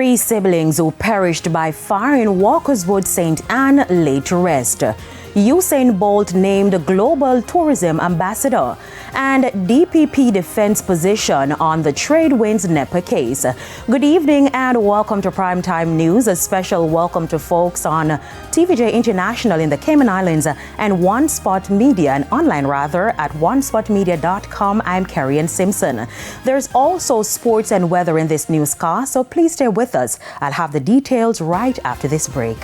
Three siblings who perished by fire in Walkerswood, St. Anne, laid to rest. Usain Bolt named Global Tourism Ambassador, and DPP defends position on the Trade Winds NEPA case. Good evening and welcome to Primetime News. A special welcome to folks on TVJ International in the Cayman Islands and One Spot Media and online at onespotmedia.com. I'm Carrie Simpson. There's also sports and weather in this newscast, so please stay with us. I'll have the details right after this break.